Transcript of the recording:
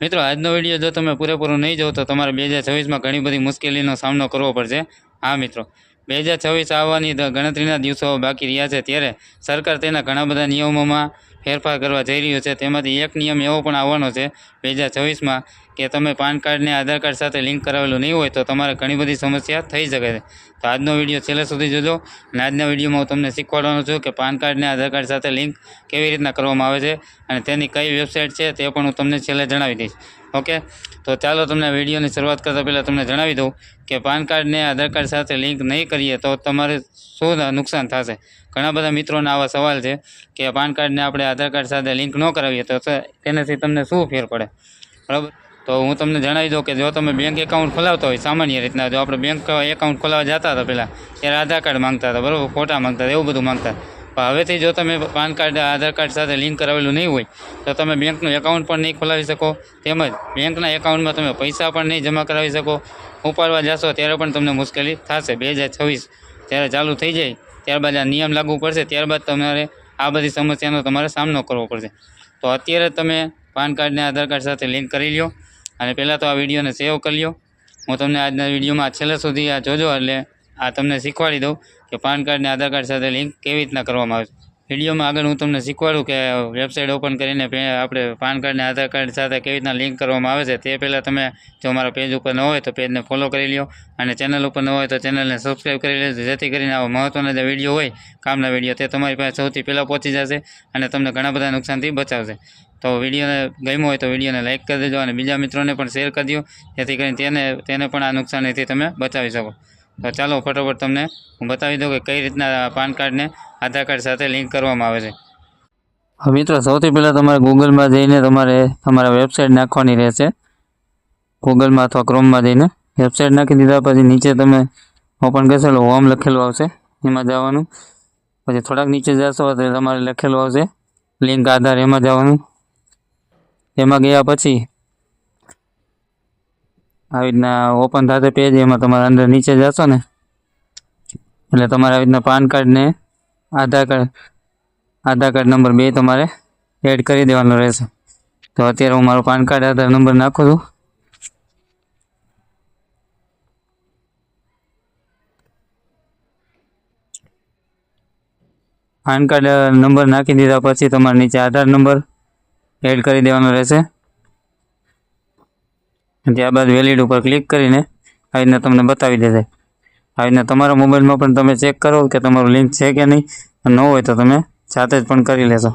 મિત્રો આજનો વિડીયો જો તમે પૂરેપૂરો નહીં જોવો તો તમારે 2026માં ઘણી બધી મુશ્કેલીનો સામનો કરવો પડશે। હા મિત્રો, 2026 આવવાની ગણતરીના દિવસો બાકી રહ્યા છે, ત્યારે સરકાર તેના ઘણા બધા નિયમોમાં ફેરફાર કરવા જઈ રહ્યું છે। તેમાંથી એક નિયમ એવો પણ આવવાનો છે 2026માં કે તમે પાન કાર્ડને આધાર કાર્ડ સાથે લિંક કરાવેલું નહીં હોય તો તમારે ઘણી બધી સમસ્યા થઈ શકે છે। તો આજનો વિડીયો છેલ્લે સુધી જોજો અને આજના વિડીયોમાં હું તમને શીખવાડવાનો છું કે પાન કાર્ડને આધાર કાર્ડ સાથે લિંક કેવી રીતના કરવામાં આવે છે અને તેની કઈ વેબસાઇટ છે તે પણ હું તમને છેલ્લે જણાવી દઈશ। ઓકે, તો ચાલો તમને વિડીયોની શરૂઆત કરતાં પહેલાં તમને જણાવી દઉં કે પાન કાર્ડને આધાર કાર્ડ સાથે લિંક નહીં કરીએ તો તમારે શું નુકસાન થશે। ઘણા બધા મિત્રોના આવા સવાલ છે કે પાન કાર્ડને આપણે આધાર કાર્ડ સાથે લિંક ન કરાવીએ તો તેનાથી તમને શું ફેર પડે, બરાબર। તો હું તમને જણાવી દઉં કે જો તમે બેંક એકાઉન્ટ ખોલાવતા હોય, સામાન્ય રીતના જો આપણે બેંક એકાઉન્ટ ખોલાવવા જતા હતા પહેલાં ત્યારે આધાર કાર્ડ માંગતા હતા, બરાબર, ફોટા માંગતા હતા, એવું બધું માંગતા। પણ હવેથી જો તમે પાન કાર્ડ આધાર કાર્ડ સાથે લિંક કરાવેલું નહીં હોય તો તમે બેંકનું એકાઉન્ટ પણ નહીં ખોલાવી શકો, તેમજ બેંકના એકાઉન્ટમાં તમે પૈસા પણ નહીં જમા કરાવી શકો। ઉપાડવા જશો ત્યારે પણ તમને મુશ્કેલી થશે। 2026 જ્યારે ચાલુ થઈ જાય ત્યારબાદ આ નિયમ લાગુ પડશે, ત્યારબાદ તમારે આ બધી સમસ્યાનો તમારે સામનો કરવો પડશે। તો અત્યારે તમે પાન કાર્ડને આધાર કાર્ડ સાથે લિંક કરી લ્યો અને પહેલાં તો આ વિડીયોને સેવ કરી લ્યો। હું તમને આજના વિડીયોમાં છેલ્લે સુધી આ જોજો એટલે આ તમને શીખવાડી દઉં કે પાન કાર્ડને આધાર કાર્ડ સાથે લિંક કેવી રીતના કરવામાં આવે છે। વિડીયોમાં આગળ હું તમને શીખવાડું કે વેબસાઇટ ઓપન કરીને આપણે પાન કાર્ડને આધાર કાર્ડ સાથે કેવી રીતના લિંક કરવામાં આવે છે તે પહેલાં તમે જો મારા પેજ ઉપર ન હોય તો પેજને ફોલો કરી લ્યો અને ચેનલ ઉપર ન હોય તો ચેનલને સબસ્ક્રાઈબ કરી લેજો, જેથી કરીને આવા મહત્ત્વના જે વિડીયો હોય, કામના વિડીયો, તે તમારી પાસે સૌથી પહેલાં પહોંચી જશે અને તમને ઘણા બધા નુકસાનથી બચાવશે। તો વિડીયોને ગમ્યો હોય તો વિડીયોને લાઇક કરી દેજો અને બીજા મિત્રોને પણ શેર કરી દો, જેથી કરીને તેને પણ આ નુકસાનીથી તમે બચાવી શકો। તો ચાલો ફટાફટ તમને હું બતાવી દઉં કે કઈ રીતના પાન કાર્ડને આધાર કાર્ડ સાથે લિંક કરવામાં આવે છે। હવે મિત્રો સૌથી પહેલાં તમારે ગૂગલમાં જઈને તમારે તમારા વેબસાઇટ નાખવાની રહેશે। ગૂગલમાં અથવા ક્રોમમાં જઈને વેબસાઇટ નાખી દીધા પછી નીચે તમે ઓપન કરશો એટલે હોમ લખેલું આવશે, એમાં જવાનું। પછી થોડાક નીચે જશો તો તમારે લખેલું આવશે લિંક આધાર, એમાં જવાનું। એમાં ગયા પછી આવી રીતના ઓપન થશે પેજ, એમાં તમારે અંદર નીચે જશો ને એટલે તમારે આવી રીતના પાન કાર્ડને આધાર કાર્ડ નંબર 2 તમારે એડ કરી દેવાનો રહેશે। તો અત્યારે હું મારો પાન કાર્ડ આધાર નંબર નાખું છું। પાન કાર્ડ નંબર નાખી દીધા પછી તમારે નીચે આધાર નંબર એડ કરી દેવાનો રહેશે। ત્યારબાદ વેલિડ ઉપર ક્લિક કરીને આવી રીતના તમને બતાવી દેશે। આવી રીતના તમારા મોબાઈલમાં પણ તમે ચેક કરો કે તમારું લિંક છે કે નહીં, ન હોય તો તમે જાતે જ પણ કરી લેશો।